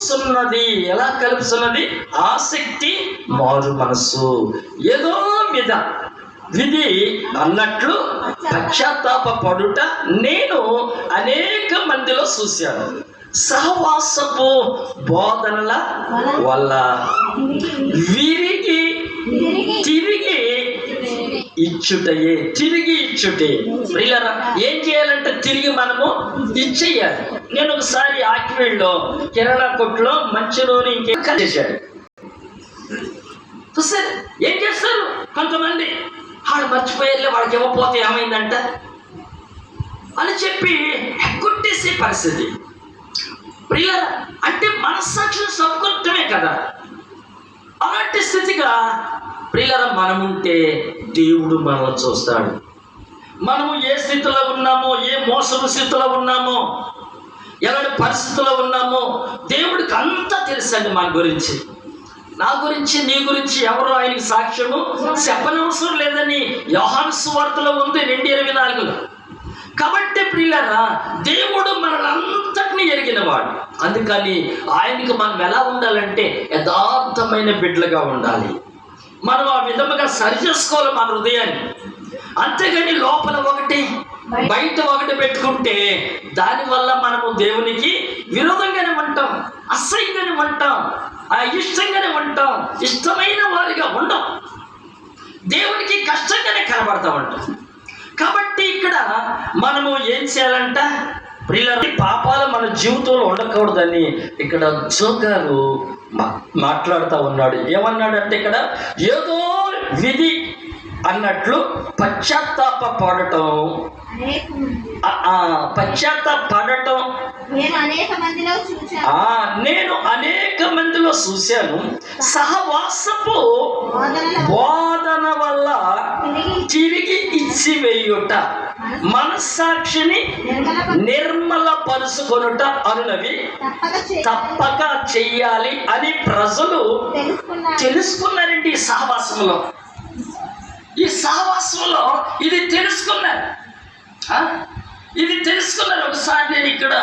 కలుపుతున్నది. ఎలా కలుపుతున్నది? ఆసక్తి, మారు మనస్సు. ఏదో మీద విధి అన్నట్లు పశ్చాత్తాప పడుట నేను అనేక మందిలో చూశాను. సహవాసపు బోధనల వల్ల విరిగి తిరిగి తిరిగి ఇచ్చుటే. ప్రియులారా, ఏం చేయాలంటే తిరిగి మనము ఇచ్చేయాలి. నేను ఒకసారి ఆకివీడులో కిరాణా కొట్లో మంచి నూనె ఇంకేం చేశాడు. సరే, ఏం చేస్తారు కొంతమంది, వాడు మర్చిపోయారులే, వాడికి ఇవ్వకపోతే ఏమైందంట అని చెప్పి ఎగ్గొట్టేసే పరిస్థితి. ప్రియులారా, అంటే మనస్సాక్షిని సంకొట్టమే కదా. అలాంటి స్థితిగా ప్రియులారా మనముంటే దేవుడు మనల్ని చూస్తాడు. మనము ఏ స్థితిలో ఉన్నామో, ఏ మోసపు స్థితిలో ఉన్నామో, ఎలాంటి పరిస్థితుల్లో ఉన్నామో దేవుడికి అంతా తెలుసండి. మన గురించి, నా గురించి, నీ గురించి ఎవరు ఆయనకి సాక్ష్యము చెప్పనవసరం లేదని యోహాను సువార్తలో ఉంది 2:24. కాబట్టి ప్రియులారా, దేవుడు మనలంతటినీ ఎరిగినవాడు. అందుకని ఆయనకి మనం ఎలా ఉండాలంటే యథార్థమైన బిడ్డలుగా ఉండాలి. మనం ఆ విధముగా సరి చేసుకోవాలి మన హృదయాన్ని. అంతేగాని లోపల ఒకటి బయట ఒకటి పెట్టుకుంటే దానివల్ల మనము దేవునికి విరోధంగానే ఉంటాం, అసహ్యంగానే ఉంటాం, ఇష్టంగానే ఉంటాం, ఇష్టమైన వారిగా ఉండం, దేవునికి కష్టంగానే కనబడతా ఉంటాం. కాబట్టి ఇక్కడ మనము ఏం చేయాలంట ప్రియులారా, పాపాలు మన జీవితంలో ఉండకూడదని ఇక్కడ జోగారు మాట్లాడుతూ ఉన్నాడు. ఏమన్నాడంటే ఇక్కడ ఏదో విధి అన్నట్లు పశ్చాత్తాప పడటం నేను అనేక మందిలో చూశాను. సహవాసపు బోధన వల్ల తిరిగి ఇచ్చివేయుట, మనస్సాక్షిని నిర్మలపరుచుకొనుట అనునవి తప్పక చెయ్యాలి అని ప్రజలు తెలుసుకున్నారండి. ఈ సహవాసంలో ఇది తెలుసుకున్నారు. ఒకసారి నేను ఇక్కడ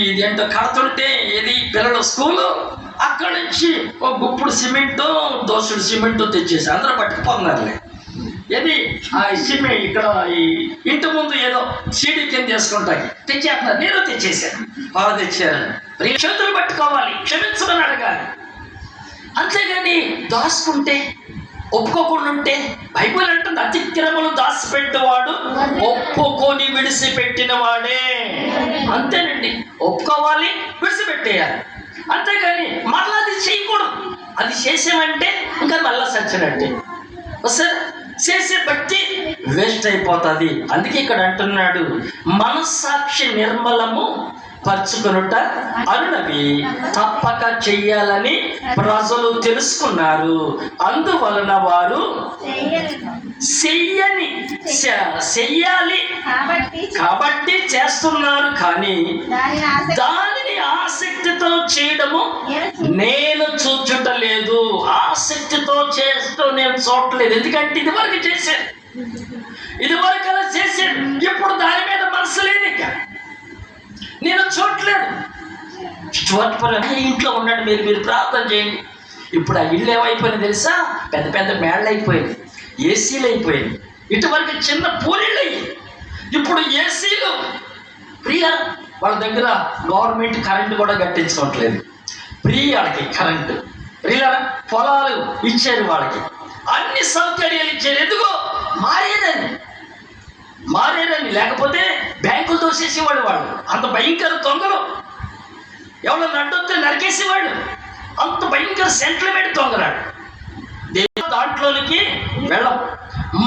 ఇదేంటో కడుతుంటే, ఇది పిల్లల స్కూలు, అక్కడి నుంచి ఒక గుప్పుడు సిమెంటు, దోసుడు సిమెంటు తెచ్చేసి అందరూ పట్టుకుపోతున్నారులే. ఇది ఆ సిమెంట్ ఇక్కడ ఈ ఇంటి ముందు ఏదో సీడీ కింద చేసుకుంటాయి తెచ్చేస్తున్నారు. నేను తెచ్చేసాను, వాళ్ళు తెచ్చారు. చేతులు పట్టుకోవాలి, క్షమించమని అడగాలి. అంతేగాని దాచుకుంటే, ఒప్పుకోకుండా ఉంటే, బైబిల్ అంటుంది అతిక్రమలు దాచిపెట్టేవాడు ఒప్పుకొని విడిచిపెట్టిన వాడే. అంతేనండి, ఒప్పుకోవాలి, విడిచిపెట్టేయాలి. అంతేగాని మళ్ళీ అది చేయకూడదు. అది చేసామంటే ఇంకా మళ్ళా సచ్చినట్టే. సరే, చేసే బట్టి వేస్ట్ అయిపోతుంది. అందుకే ఇక్కడ అంటున్నాడు, మనస్సాక్షి నిర్మలము పరుచుకొనుట అనునవి తప్పక చెయ్యాలని ప్రజలు తెలుసుకున్నారు. అందువలన వారు చెయ్యాలి కాబట్టి చేస్తున్నారు, కానీ దానిని ఆసక్తితో చేయడము నేను చూచుటలేదు. ఆసక్తితో చేస్తూ నేను చూడలేదు. ఎందుకంటే ఇదివరకు చేశాను, ఇదివరకు అలా చేశాను, ఇప్పుడు దాని మీద మనసు లేదు, ఇక నేను చూడలేదు. ఇంట్లో ఉన్నాడు, మీరు ప్రార్థన చేయండి. ఇప్పుడు ఆ ఇల్లు ఏమైపోయింది తెలుసా? పెద్ద పెద్ద మేళ్ళు అయిపోయింది, ఏసీలు అయిపోయింది. ఇటువరకు చిన్న పూరీళ్ళు అయ్యి ఇప్పుడు ఏసీలు. ప్రియా, వాళ్ళ దగ్గర గవర్నమెంట్ కరెంటు కూడా కట్టించుకోవట్లేదు. వాళ్ళకి కరెంటు. ప్రియా, పొలాలు ఇచ్చారు వాళ్ళకి, అన్ని సౌకర్యాలు ఇచ్చారు. ఎందుకో మారేదని లేకపోతే బ్యాంకులు తోసేసేవాడు. వాళ్ళు అంత భయంకర దొంగలు. ఎవరో నడ్డొస్తే నరికేసేవాడు. అంత భయంకర సెంటిమెంట్ దొంగలాడు. దేవుడు దాంట్లోనికి వెళ్ళము.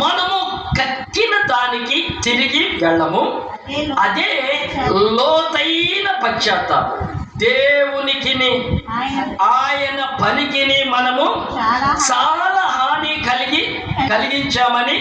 మనము కక్కిన దానికి తిరిగి వెళ్ళము. అదే లోతైన పశ్చాత్తాపం. దేవునికి ఆయన పనికిని మనము చాలా హాని కలిగించామని